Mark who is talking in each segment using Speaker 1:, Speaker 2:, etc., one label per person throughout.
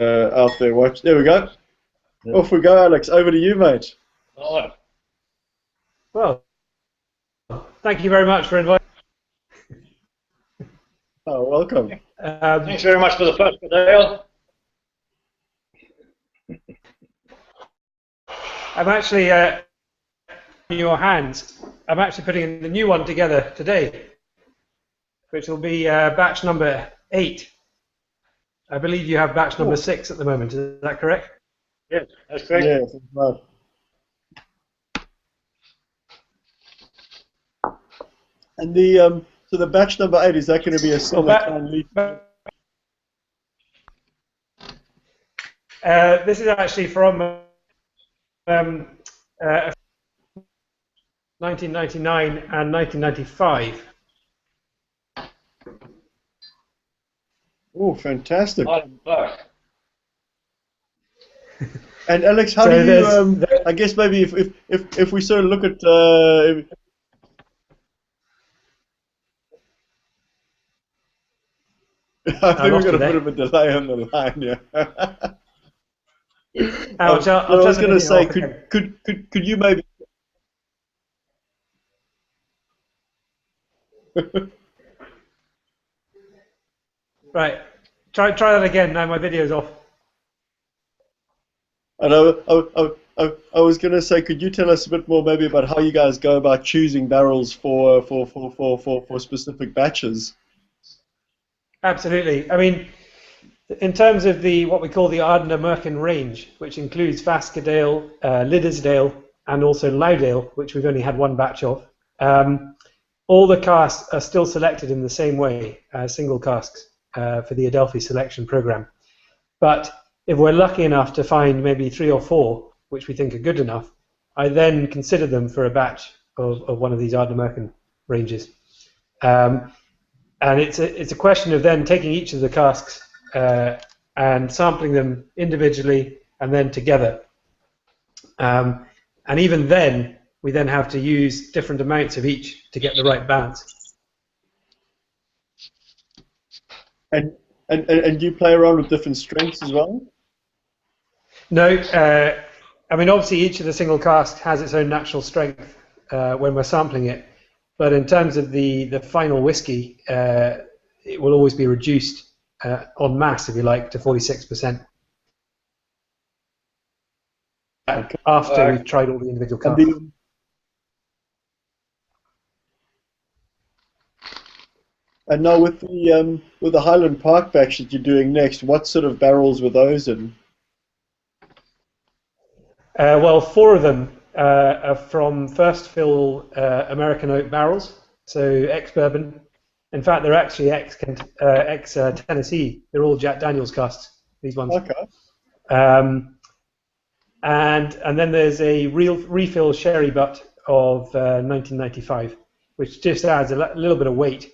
Speaker 1: out there watch. There we go.
Speaker 2: Yeah.
Speaker 1: Off we go, Alex. Over to you, mate.
Speaker 3: All right.
Speaker 2: Well, thank you very much for inviting.
Speaker 1: Oh, welcome.
Speaker 3: Thanks very much for the first Dale.
Speaker 2: I'm actually in your hands. I'm actually putting the new one together today, which will be batch number 8. I believe you have batch number 6 at the moment. Is that correct?
Speaker 3: Yes, that's correct.
Speaker 1: Yeah, that's right. And the so the batch number 8, is that going to be a silver can leaf?
Speaker 2: This is actually from 1999 and 1995.
Speaker 1: Oh, fantastic!
Speaker 3: Back.
Speaker 1: And Alex, how
Speaker 2: So
Speaker 1: do you? I guess maybe if we sort of look at. I think we're going to put a bit of delay on the line, yeah. I was going to say, could you maybe?
Speaker 2: Right, try that again. Now my video's off.
Speaker 1: And I was going to say, could you tell us a bit more maybe about how you guys go about choosing barrels for specific batches?
Speaker 2: Absolutely. I mean, in terms of what we call the Ardnamurchan range, which includes Vascadale, Liddesdale, and also Loudale, which we've only had one batch of, all the casks are still selected in the same way as single casks for the Adelphi selection program. But if we're lucky enough to find maybe 3 or 4, which we think are good enough, I then consider them for a batch of one of these Ardnamurchan ranges. And it's a question of then taking each of the casks and sampling them individually and then together. And even then, we then have to use different amounts of each to get the right balance.
Speaker 1: And do you play around with different strengths as well?
Speaker 2: No, I mean obviously each of the single casks has its own natural strength when we're sampling it. But in terms of the final whiskey, it will always be reduced en masse, if you like, to 46%.
Speaker 1: Okay.
Speaker 2: After we've tried all the individual casks.
Speaker 1: And now with the Highland Park batch that you're doing next, what sort of barrels were those in?
Speaker 2: Well, 4 of them are from first fill American oak barrels, so ex-bourbon. In fact, they're actually ex-Tennessee. They're all Jack Daniels casks, these ones.
Speaker 1: Okay.
Speaker 2: And then there's a refill sherry butt of 1995, which just adds a little bit of weight.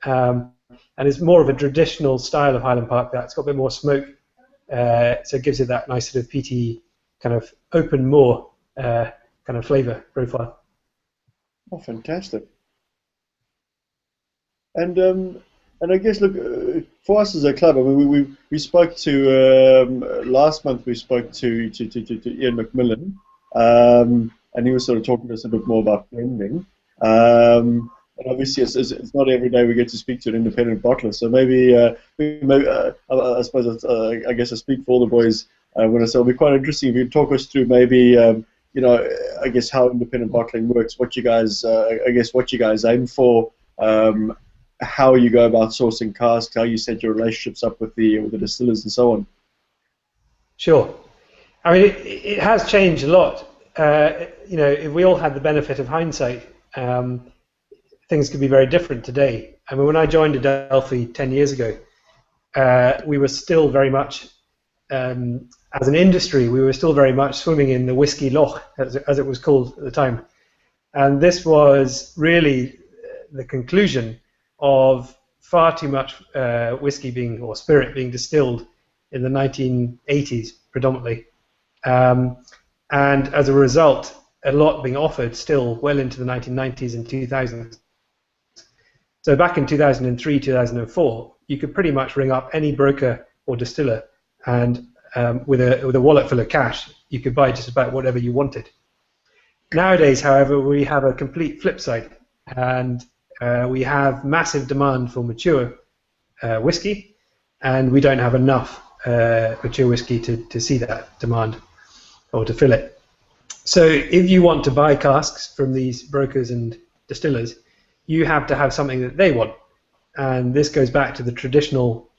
Speaker 2: And it's more of a traditional style of Highland Park. It's got a bit more smoke, so it gives it that nice sort of peaty, kind of open moor kind of flavour profile.
Speaker 1: Oh, fantastic! And I guess look, for us as a club, I mean, we spoke to last month. We spoke to Ian McMillan, and he was sort of talking to us a bit more about blending. And obviously, it's not every day we get to speak to an independent bottler. So maybe I suppose I guess I speak for all the boys when I say it'll be quite interesting if you talk us through maybe you know, I guess how independent bottling works, what you guys what you guys aim for, how you go about sourcing casks, how you set your relationships up with the distillers and so on.
Speaker 2: Sure. I mean, it has changed a lot. You know, if we all had the benefit of hindsight, things could be very different today. I mean, when I joined Adelphi 10 years ago, we were still very much, as an industry, we were still very much swimming in the whiskey loch, as it was called at the time. And this was really the conclusion of far too much whiskey or spirit being distilled in the 1980s predominantly. And as a result, a lot being offered still well into the 1990s and 2000s. So back in 2003, 2004, you could pretty much ring up any broker or distiller and with a wallet full of cash, you could buy just about whatever you wanted. Nowadays, however, we have a complete flip side, and we have massive demand for mature whiskey, and we don't have enough mature whiskey to see that demand or to fill it. So if you want to buy casks from these brokers and distillers, you have to have something that they want. And this goes back to the traditional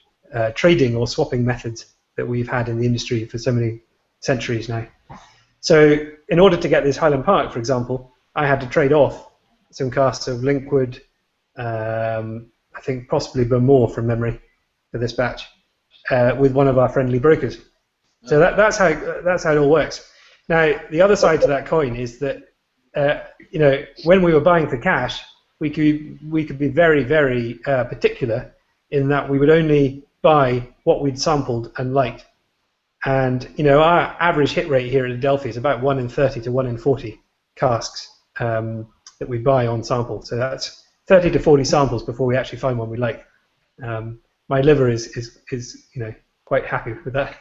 Speaker 2: trading or swapping methods that we've had in the industry for so many centuries now. So in order to get this Highland Park, for example, I had to trade off some casks of Linkwood, I think possibly Bowmore from memory for this batch, with one of our friendly brokers. So that's how it all works. Now the other side to that coin is that when we were buying for cash, we could be very, very particular in that we would only buy what we'd sampled and liked. And our average hit rate here at Adelphi is about 1 in 30 to 1 in 40 casks that we buy on sample. So that's 30 to 40 samples before we actually find one we like. My liver is quite happy with that.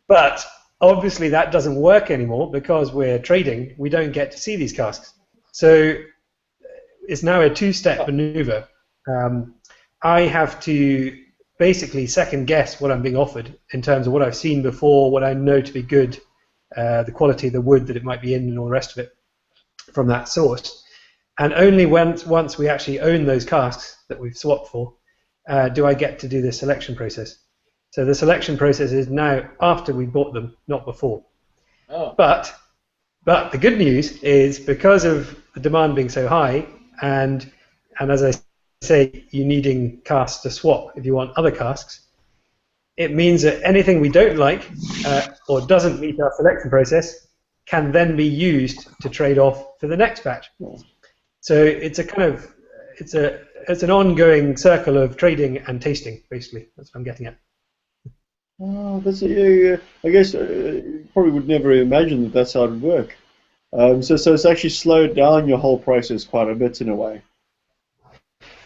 Speaker 2: But obviously that doesn't work anymore because we're trading. We don't get to see these casks. So it's now a two-step maneuver. I have to basically second guess what I'm being offered in terms of what I've seen before, what I know to be good, the quality of the wood that it might be in, and all the rest of it from that source. And only once we actually own those casks that we've swapped for, do I get to do this selection process. So the selection process is now after we bought them, not before.
Speaker 3: Oh.
Speaker 2: But the good news is because of the demand being so high, and as I say, you needing casks to swap if you want other casks, it means that anything we don't like or doesn't meet our selection process can then be used to trade off for the next batch. So it's a kind of it's an ongoing circle of trading and tasting, basically. That's what I'm getting at.
Speaker 1: Oh, I guess you probably would never imagine that that's how it would work. So it's actually slowed down your whole process quite a bit in a way.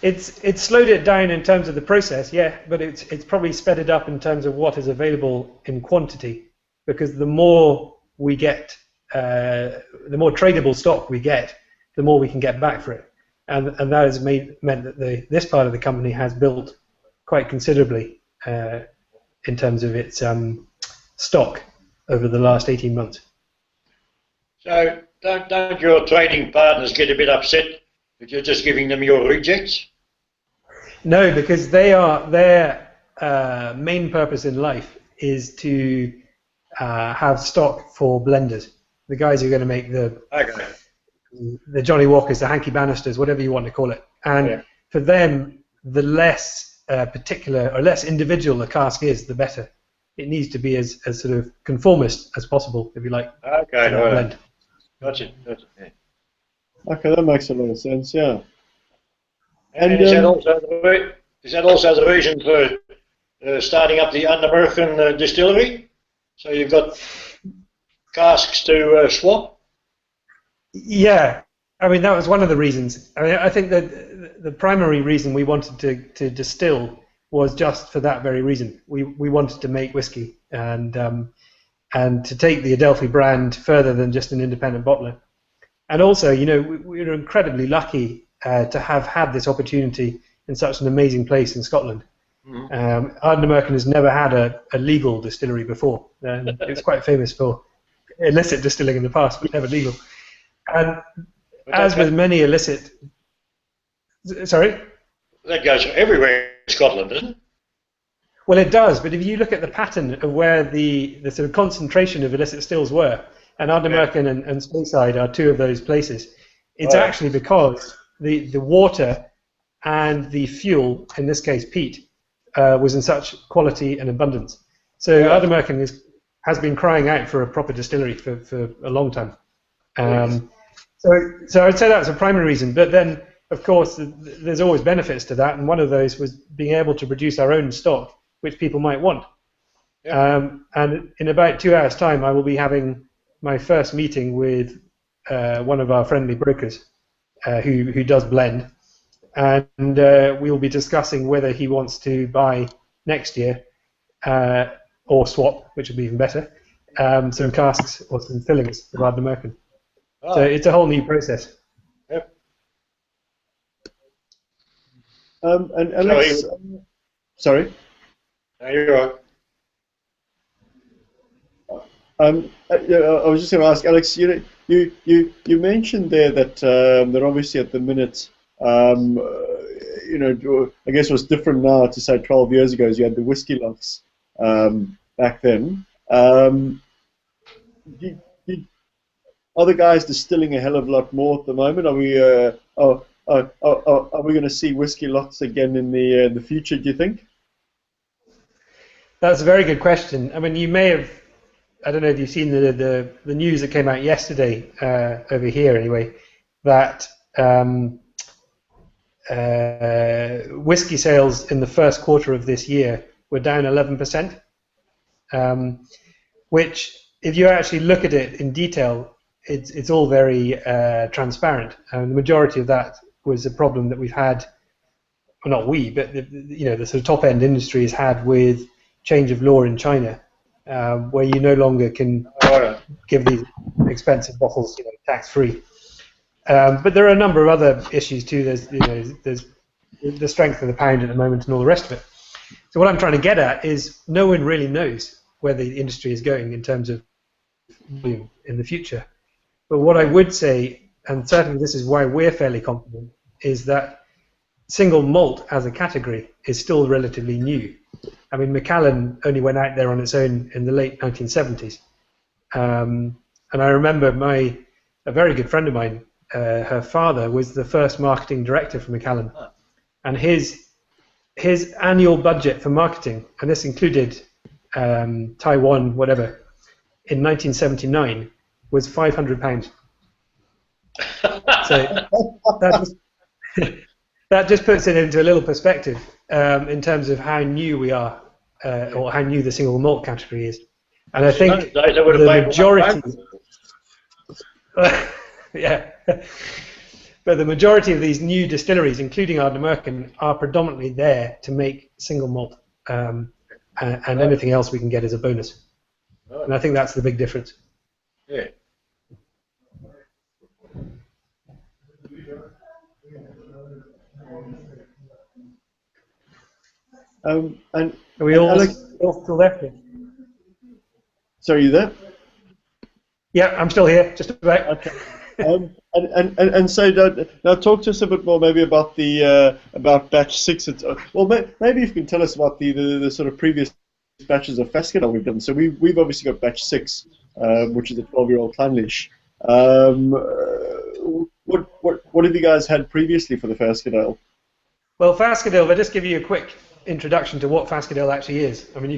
Speaker 2: It's slowed it down in terms of the process, yeah, but it's probably sped it up in terms of what is available in quantity, because the more we get, the more tradable stock we get, the more we can get back for it, and that has meant that this part of the company has built quite considerably in terms of its stock over the last 18 months.
Speaker 3: So don't your trading partners get a bit upset that you're just giving them your rejects?
Speaker 2: No, because their main purpose in life is to have stock for blenders, the guys who are going to make the Johnny Walkers, the Hanky Bannisters, whatever you want to call it. And for them, the less particular or less individual the cask is, the better. It needs to be as sort of conformist as possible, if you like.
Speaker 3: Okay,
Speaker 2: right. Blend.
Speaker 3: Gotcha. Yeah.
Speaker 1: Okay, that makes a lot of sense, yeah.
Speaker 3: And is that also the reason for starting up the Ardnamurchan Distillery? So you've got casks to swap?
Speaker 2: Yeah, I mean that was one of the reasons. I mean, I think that the primary reason we wanted to distill was just for that very reason. We wanted to make whiskey and to take the Adelphi brand further than just an independent bottler. And also, we were incredibly lucky to have had this opportunity in such an amazing place in Scotland. Mm-hmm. Ardnamurchan has never had a legal distillery before. It's quite famous for illicit distilling in the past, but never legal. And as with many illicit... Sorry?
Speaker 3: That goes everywhere in Scotland, doesn't it?
Speaker 2: Well, it does, but if you look at the pattern of where the sort of concentration of illicit stills were, and Ardnamurchan and Speyside are two of those places, it's actually because the water and the fuel, in this case peat, was in such quality and abundance. So Ardnamurchan has been crying out for a proper distillery for a long time. So I'd say that's a primary reason, but then, of course, there's always benefits to that, and one of those was being able to produce our own stock, which people might want. And in about 2 hours' time, I will be having my first meeting with one of our friendly brokers who does blend, and we will be discussing whether he wants to buy next year, or swap, which would be even better, some casks or some fillings of Ardnamurchan.
Speaker 3: Oh.
Speaker 2: So it's a whole new process.
Speaker 3: Yep.
Speaker 1: And Alex, sorry.
Speaker 3: No, you're right.
Speaker 1: Yeah, I was just going to ask Alex. You mentioned there that that obviously at the minute, I guess what's different now to say 12 years ago is you had the whiskey locks back then. Are the guys distilling a hell of a lot more at the moment? Are we going to see whiskey locks again in the future? Do you think?
Speaker 2: That's a very good question. I mean, you may have. I don't know if you've seen the news that came out yesterday over here anyway, that whiskey sales in the first quarter of this year were down 11%, which, if you actually look at it in detail, it's all very transparent. And the majority of that was a problem that we've had, well, not we, but the sort of top end industry has had with change of law in China, where you no longer can give these expensive bottles tax free. But there are a number of other issues too. There's the strength of the pound at the moment and all the rest of it. So what I'm trying to get at is no one really knows where the industry is going in terms of volume in the future. But what I would say, and certainly this is why we're fairly confident, is that single malt as a category is still relatively new. I mean, Macallan only went out there on its own in the late 1970s. And I remember a very good friend of mine, her father was the first marketing director for Macallan. And his annual budget for marketing, and this included Taiwan, whatever, in 1979 was £500. So that just puts it into a little perspective in terms of how new we are, or how new the single malt category is. And I think the majority, yeah, but the majority of these new distilleries, including Ardnamurchan, are predominantly there to make single malt, and anything else we can get is a bonus. And I think that's the big difference.
Speaker 3: Yeah.
Speaker 1: And
Speaker 2: Are we all
Speaker 1: Alex,
Speaker 2: still there?
Speaker 1: sorry, you there?
Speaker 2: Yeah, I'm still here, just about.
Speaker 1: Okay. And so now talk to us a bit more maybe about the about batch 6. Well, maybe if you can tell us about the sort of previous batches of Fascadel we've done. So we've obviously got batch 6, which is a 12-year-old Clynelish. What have you guys had previously for the Fascadel?
Speaker 2: Well, Fascadel, if I just give you a quick introduction to what Fascadel actually is. I mean,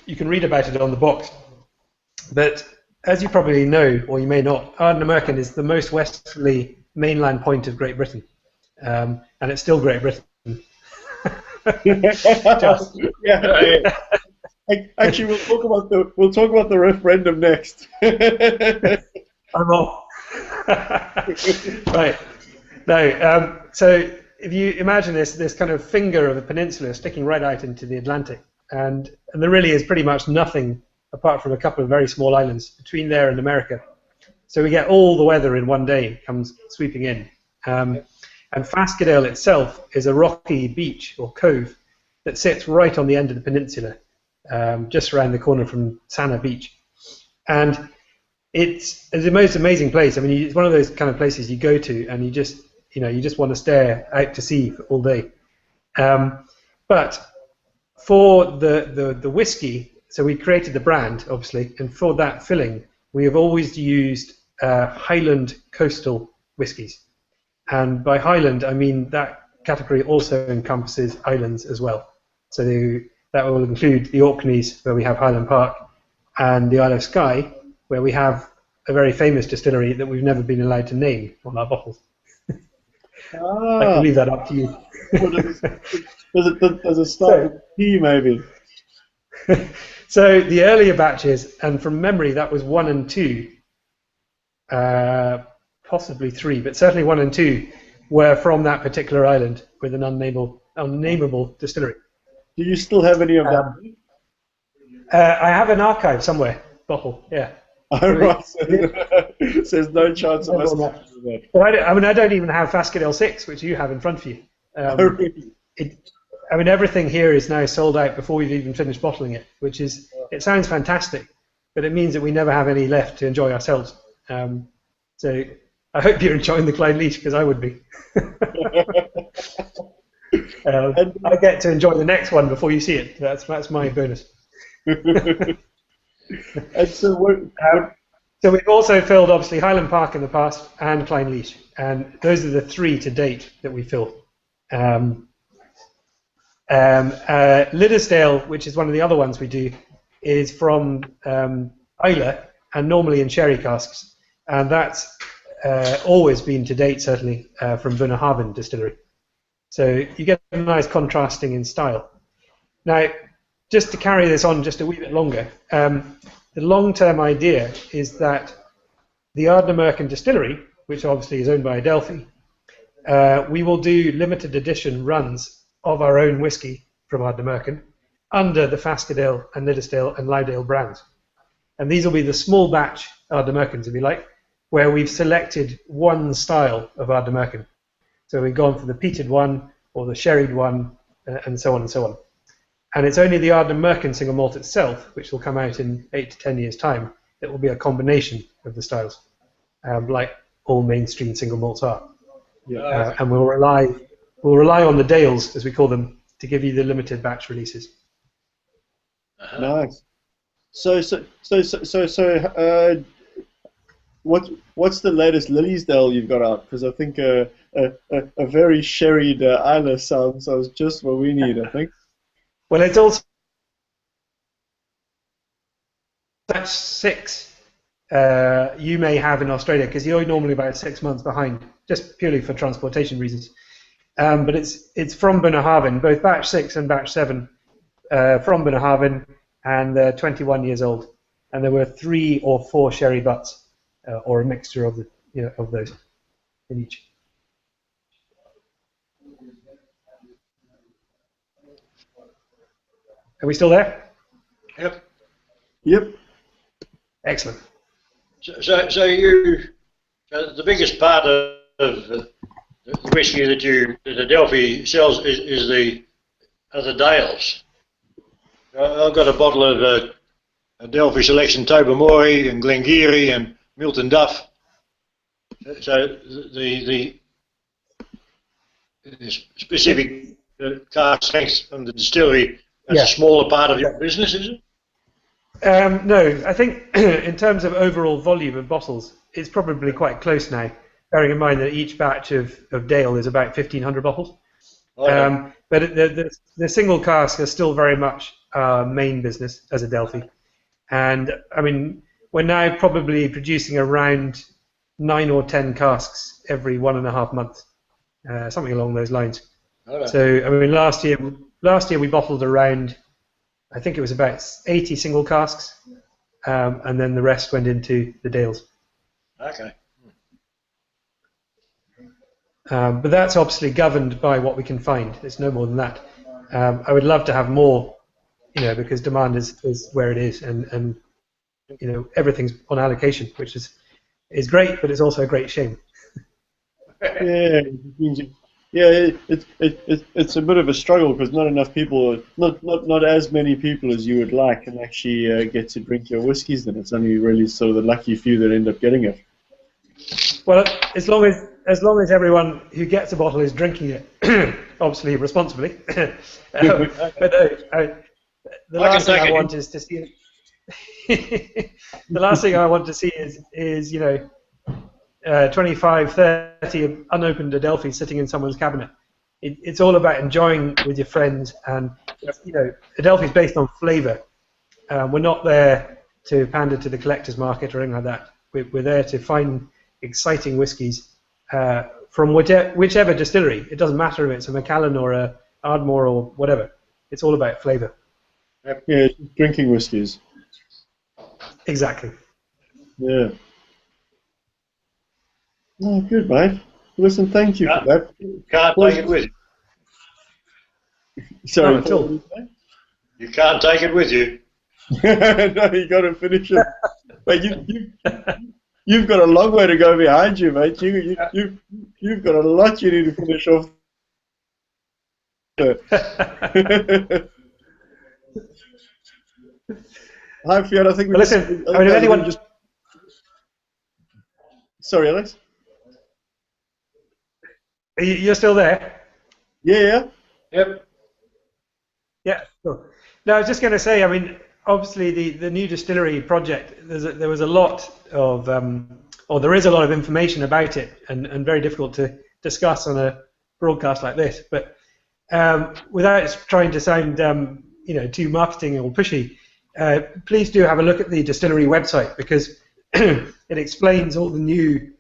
Speaker 2: you can read about it on the box, but as you probably know, or you may not, Ardnamurchan is the most westerly mainland point of Great Britain, and it's still Great Britain.
Speaker 1: Yeah. Actually, we'll talk about the referendum next.
Speaker 2: I'm off. Right. No. So if you imagine this kind of finger of a peninsula sticking right out into the Atlantic, and there really is pretty much nothing apart from a couple of very small islands between there and America. So we get all the weather in one day comes sweeping in. And Fascadel itself is a rocky beach or cove that sits right on the end of the peninsula, just around the corner from Sana Beach. And it's the most amazing place. I mean, it's one of those kind of places you go to and you just want to stare out to sea all day. But for the whiskey, so we created the brand, obviously, and for that filling, we have always used Highland coastal whiskies. And by Highland, I mean that category also encompasses islands as well. So that will include the Orkneys, where we have Highland Park, and the Isle of Skye, where we have a very famous distillery that we've never been allowed to name on our bottles. I can leave that up to you.
Speaker 1: Does it start with P, maybe?
Speaker 2: So the earlier batches, and from memory that was 1 and 2, possibly 3, but certainly 1 and 2 were from that particular island with an unnameable distillery.
Speaker 1: Do you still have any of that?
Speaker 2: I have an archive somewhere, bottle, yeah.
Speaker 1: Oh, right. So there's no chance of us getting that.
Speaker 2: Well, I don't even have Fascadel 6, which you have in front of you.
Speaker 1: Oh, really?
Speaker 2: Everything here is now sold out before we've even finished bottling it, which is, it sounds fantastic, but it means that we never have any left to enjoy ourselves. So I hope you're enjoying the Clyde Leash, because I would be. I get to enjoy the next one before you see it. That's my bonus.
Speaker 1: And so
Speaker 2: so we've also filled, obviously, Highland Park in the past and Clyde Leash, and those are the 3 to date that we filled. Liddesdale, which is one of the other ones we do, is from Islay and normally in sherry casks, and that's always been to date, certainly, from Bunnahabhain Distillery. So you get a nice contrasting in style. Now, just to carry this on just a wee bit longer, the long-term idea is that the Ardnamurchan Distillery, which obviously is owned by Adelphi, we will do limited edition runs of our own whisky from Ardnamurchan under the Fascadel and Liddesdale and Loudale brands. And these will be the small batch Ardnamurchans, if you like, where we've selected one style of Ardnamurchan. So we've gone for the peated one or the sherried one, and so on and so on. And it's only the Ardnamurchan single malt itself, which will come out in 8 to 10 years' time, that will be a combination of the styles, like all mainstream single malts are.
Speaker 1: Yeah.
Speaker 2: And we'll rely on the Dales, as we call them, to give you the limited batch releases.
Speaker 1: Nice. So, what's the latest Lilliesdale you've got out? Because I think a very sherried Islay sounds just what we need, I think.
Speaker 2: Well, it's also batch 6 you may have in Australia, because you're normally about 6 months behind, just purely for transportation reasons. But it's from Bunnahabhain, both batch 6 and batch 7 from Bunnahabhain, and they're 21 years old. And there were 3 or 4 sherry butts, or a mixture of of those in each. Are we still there?
Speaker 3: Yep.
Speaker 1: Yep.
Speaker 2: Excellent.
Speaker 3: So the biggest part of the whiskey that Adelphi sells is the Dales. I've got a bottle of Adelphi Selection Tobermory and Glengarry and Milton Duff. So the specific cask strength from the distillery is a smaller part of your business, is it?
Speaker 2: No, I think in terms of overall volume of bottles, it's probably quite close now, bearing in mind that each batch of Dale is about 1,500 bottles. Okay. But the single cask is still very much our main business as Adelphi. And, I mean, we're now probably producing around 9 or 10 casks every 1.5 months, something along those lines. Okay. So, I mean, last year we bottled around, I think it was about 80 single casks, and then the rest went into the Dales.
Speaker 3: Okay.
Speaker 2: But that's obviously governed by what we can find. It's no more than that. I would love to have more, because demand is where it is, and everything's on allocation, which is great, but it's also a great shame.
Speaker 1: Yeah, it's a bit of a struggle because not enough people, not as many people as you would like, can actually get to drink your whiskies. Then it's only really sort of the lucky few that end up getting it.
Speaker 2: Well, as long as everyone who gets a bottle is drinking it, obviously responsibly. But the last thing I want is to see. The last thing I want to see is 25, 30 unopened Adelphi sitting in someone's cabinet. It's all about enjoying with your friends, and Adelphi is based on flavour. We're not there to pander to the collector's market or anything like that. We're there to find exciting whiskies from whichever distillery. It doesn't matter if it's a Macallan or a Ardmore or whatever. It's all about flavour.
Speaker 1: Yeah, drinking whiskies.
Speaker 2: Exactly.
Speaker 1: Yeah. Oh, good, mate. Listen, thank you for that.
Speaker 3: Can't take it with you.
Speaker 1: Sorry,
Speaker 2: Not at all.
Speaker 3: You can't take it with you.
Speaker 1: No, you got to finish it. But you've got a long way to go behind you, mate. You've got a lot you need to finish off. Hi, Fiona. I think we
Speaker 2: listen. I mean, if anyone just.
Speaker 1: Sorry, Alex.
Speaker 2: You're still there?
Speaker 1: Yeah.
Speaker 3: Yep.
Speaker 2: Yeah. Sure. No, I was just going to say. I mean, obviously, the new distillery project. There was a lot of, or there is a lot of information about it, and very difficult to discuss on a broadcast like this. But without trying to sound, too marketing or pushy, please do have a look at the distillery website, because it explains all the new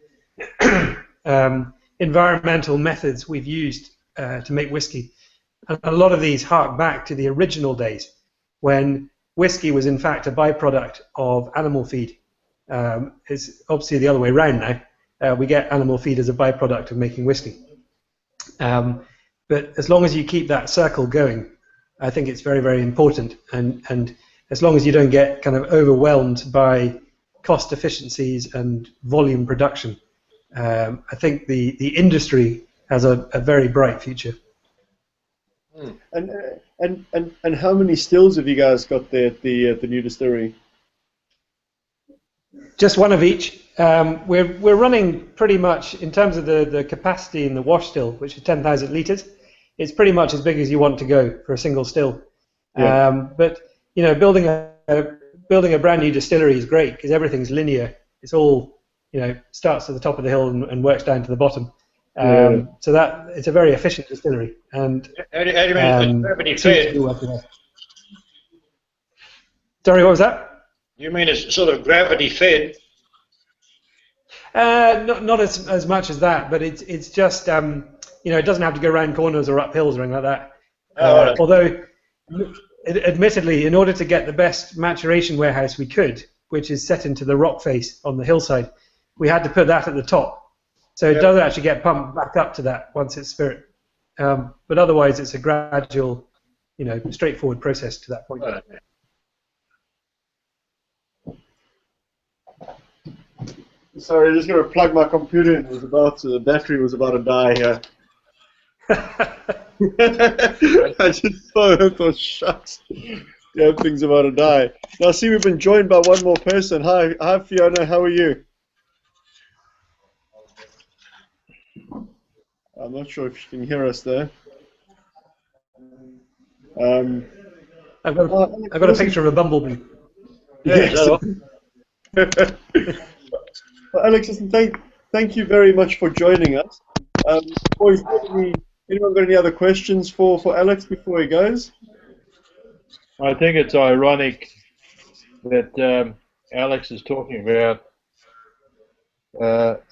Speaker 2: environmental methods we've used to make whiskey. And a lot of these hark back to the original days when whiskey was in fact a byproduct of animal feed. It's obviously the other way around now. We get animal feed as a byproduct of making whiskey. But as long as you keep that circle going, I think it's very, very important. And as long as you don't get kind of overwhelmed by cost efficiencies and volume production, I think the industry has a very bright future.
Speaker 1: And how many stills have you guys got there at the new distillery?
Speaker 2: Just one of each. We're running pretty much in terms of the capacity in the wash still, which is 10,000 litres. It's pretty much as big as you want to go for a single still.
Speaker 1: Yeah.
Speaker 2: But building a brand new distillery is great because everything's linear. It's all starts at the top of the hill and works down to the bottom. So that it's a very efficient distillery. And
Speaker 3: how do you mean gravity fed?
Speaker 2: Sorry, what was that?
Speaker 3: You mean it's sort of gravity fed?
Speaker 2: Not as much as that, but it's just it doesn't have to go around corners or up hills or anything like that. Although, admittedly, in order to get the best maturation warehouse we could, which is set into the rock face on the hillside, we had to put that at the top. So it does actually get pumped back up to that once it's spirit. But otherwise, it's a gradual, straightforward process to that point.
Speaker 1: Sorry, I just got to plug my computer in. The battery was about to die here. I just thought, shucks. Yeah, thing's about to die. Now, see, we've been joined by one more person. Hi, Fiona. How are you? I'm not sure if you can hear us there.
Speaker 2: I've got a picture of a bumblebee.
Speaker 1: Yes. Well, Alex, listen, thank you very much for joining us. Boys, anyone got any other questions for Alex before he goes?
Speaker 4: I think it's ironic that Alex is talking about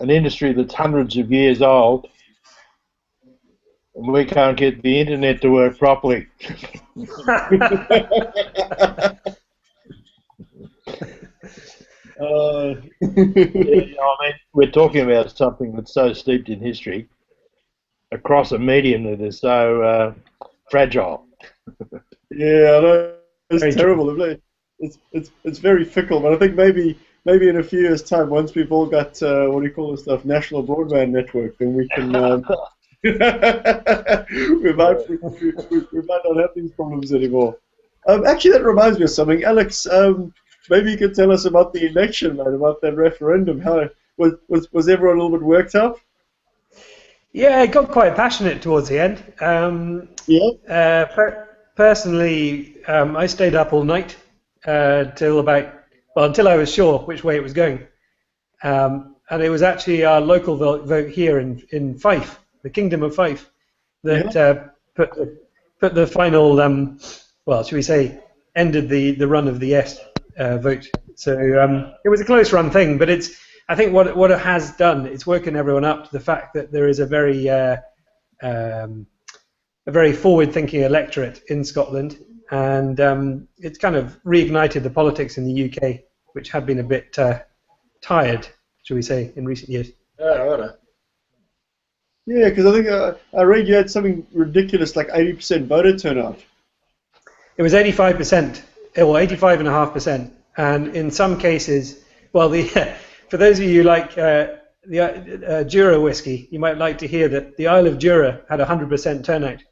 Speaker 4: an industry that's hundreds of years old, and we can't get the internet to work properly. We're talking about something that's so steeped in history across a medium that is so fragile.
Speaker 1: Yeah, I know. It's terrible, isn't it? It's very fickle, but I think maybe in a few years' time, once we've all got what do you call this stuff, national broadband network, then we can we might not have these problems anymore. Actually, that reminds me of something, Alex. Maybe you could tell us about the election, mate, about that referendum. How was everyone a little bit worked up?
Speaker 2: Yeah, it got quite passionate towards the end. Personally, I stayed up all night until I was sure which way it was going. And it was actually our local vote here in Fife, the Kingdom of Fife, that put the final, should we say, ended the run of the yes vote. So it was a close run thing, but I think what it has done, it's woken everyone up to the fact that there is a very forward-thinking electorate in Scotland, and it's kind of reignited the politics in the UK, which had been a bit tired, shall we say, in recent years.
Speaker 1: Yeah, because I think I read you had something ridiculous like 80% voter turnout.
Speaker 2: It was 85%, or 85.5%, and in some cases, well, for those of you who like the Jura whiskey, you might like to hear that the Isle of Jura had 100% turnout,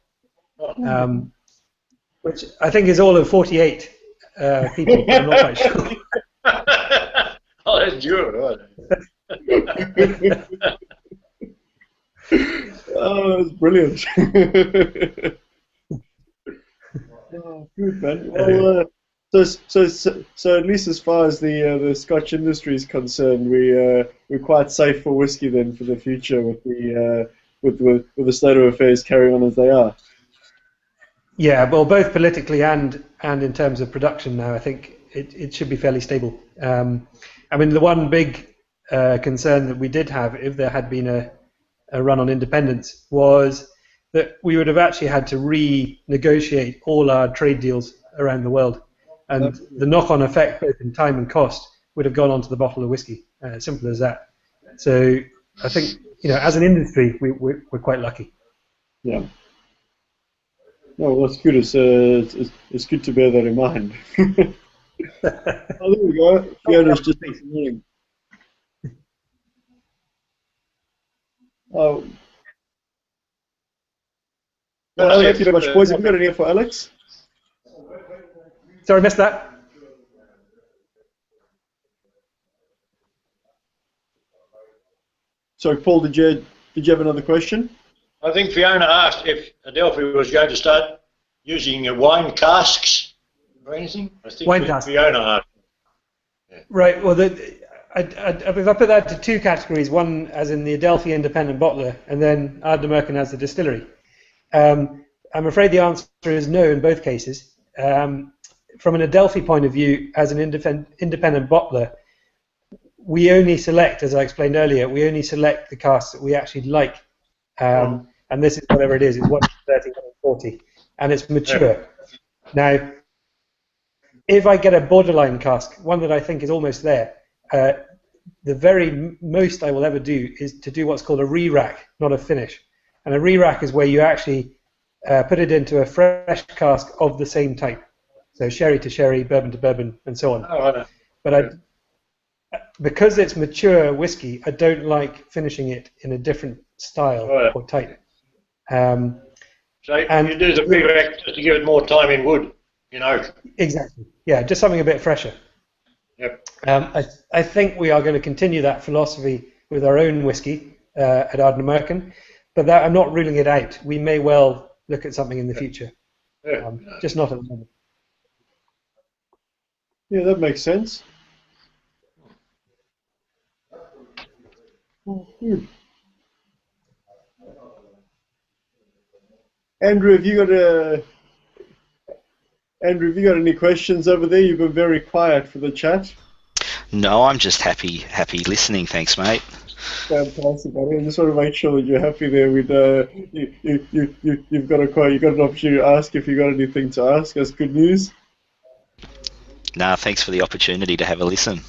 Speaker 2: which I think is all of 48 people, but I'm not quite sure.
Speaker 3: Oh, that's Jura, right?
Speaker 1: Oh, that's brilliant. Oh, good, man. Well, so at least as far as the Scotch industry is concerned, we're quite safe for whiskey then for the future with the state of affairs carrying on as they are.
Speaker 2: Yeah, well, both politically and in terms of production now, I think it should be fairly stable. I mean, the one big concern that we did have, if there had been a run on independence, was that we would have actually had to renegotiate all our trade deals around the world. And the knock-on effect, both in time and cost, would have gone onto the bottle of whiskey. Simple as that. So I think, as an industry, we're quite lucky.
Speaker 1: Yeah. No, well, that's good. It's good to bear that in mind. Oh, there we go. Fiona's just listening. Oh. Well, thank you very much, boys. Have you got any for Alex?
Speaker 2: Sorry, missed that.
Speaker 1: Sorry, Paul, did you have another question?
Speaker 3: I think Fiona asked if Adelphi was going to start using wine casks or anything. I think
Speaker 2: wine casks.
Speaker 3: Fiona asked.
Speaker 2: Yeah. Right. Well, I put that to two categories. One as in the Adelphi independent bottler, and then Ardnamurchan as the distillery. I'm afraid the answer is no in both cases. From an Adelphi point of view, as an independent bottler, we only select, as I explained earlier, we only select the casks that we actually like. And this is whatever it is, it's 130, 140, and it's mature. Now, if I get a borderline cask, one that I think is almost there, the very most I will ever do is to do what's called a re-rack, not a finish. And a re-rack is where you actually put it into a fresh cask of the same type. So sherry to sherry, bourbon to bourbon, and so on.
Speaker 3: Oh,
Speaker 2: but because it's mature whiskey, I don't like finishing it in a different style or type.
Speaker 3: So you do the re-rack just to give it more time in wood, in oak.
Speaker 2: Exactly. Yeah, just something a bit fresher.
Speaker 3: Yep.
Speaker 2: I think we are going to continue that philosophy with our own whiskey at Ardnamurchan, but I'm not ruling it out. We may well look at something in the future, just not at the moment.
Speaker 1: Yeah, that makes sense. Oh, good. Andrew, have you got any questions over there? You've been very quiet for the chat.
Speaker 5: No, I'm just happy listening. Thanks, mate.
Speaker 1: Fantastic, buddy. I just want to make sure that you're happy there with you've got an opportunity to ask if you've got anything to ask. That's good news.
Speaker 5: Nah, thanks for the opportunity to have a listen.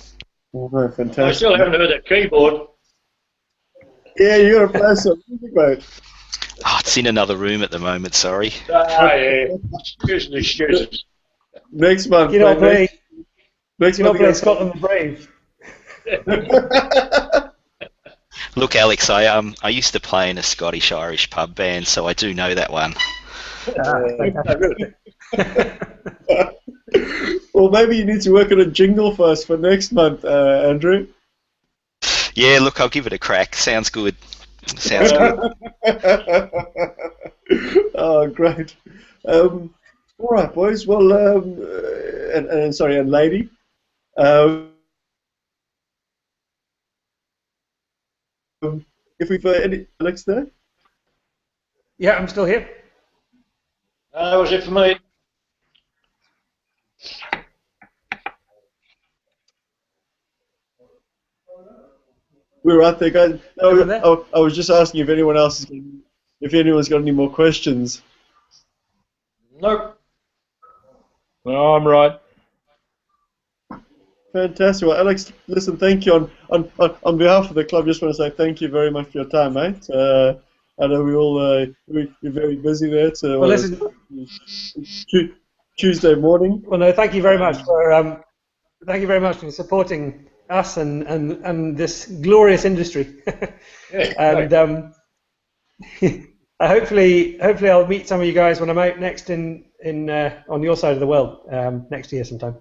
Speaker 1: Oh, no, fantastic.
Speaker 3: I still haven't heard that keyboard.
Speaker 1: Yeah, you got to play some music, mate.
Speaker 5: Oh, it's in another room at the moment, sorry.
Speaker 3: Yeah. Excuses.
Speaker 1: Next month.
Speaker 2: You don't play
Speaker 1: Scotland
Speaker 2: the Brave.
Speaker 5: Look, Alex, I used to play in a Scottish-Irish pub band, so I do know that one.
Speaker 1: Well, maybe you need to work on a jingle for us for next month, Andrew.
Speaker 5: Yeah, look, I'll give it a crack. Sounds good. Sounds good.
Speaker 1: Oh, great. All right, boys. Well, and lady. If we've any Alex there.
Speaker 2: Yeah, I'm still here.
Speaker 3: That was it for me.
Speaker 1: We're out there, guys. I was just asking if anyone's got any more questions.
Speaker 3: Nope.
Speaker 4: No, I'm right.
Speaker 1: Fantastic. Well, Alex, listen, thank you on behalf of the club. Just want to say thank you very much for your time, mate. I know we all we're very busy there. So
Speaker 2: Well, listen.
Speaker 1: Tuesday morning.
Speaker 2: Well, no, thank you very much for supporting us and this glorious industry. And hopefully I'll meet some of you guys when I'm out next in on your side of the world next year sometime.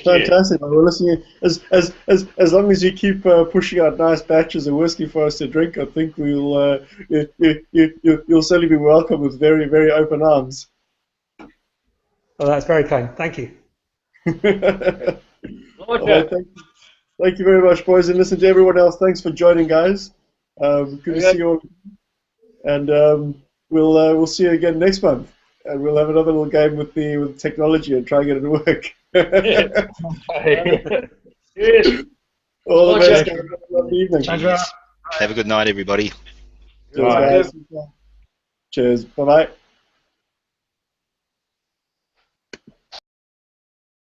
Speaker 1: Fantastic. Well, listen, as long as you keep pushing out nice batches of whiskey for us to drink, I think we'll you'll certainly be welcome with very, very open arms.
Speaker 2: Well, that's very kind. Thank you.
Speaker 1: Right, thank you very much, boys, and listen to everyone else. Thanks for joining, guys. Good to see you all, and we'll see you again next month, and we'll have another little game with technology and try and get it to work.
Speaker 3: Cheers.
Speaker 1: All the best. Have a lovely evening.
Speaker 5: Have a good night, everybody.
Speaker 1: Cheers, guys. Cheers. Bye bye.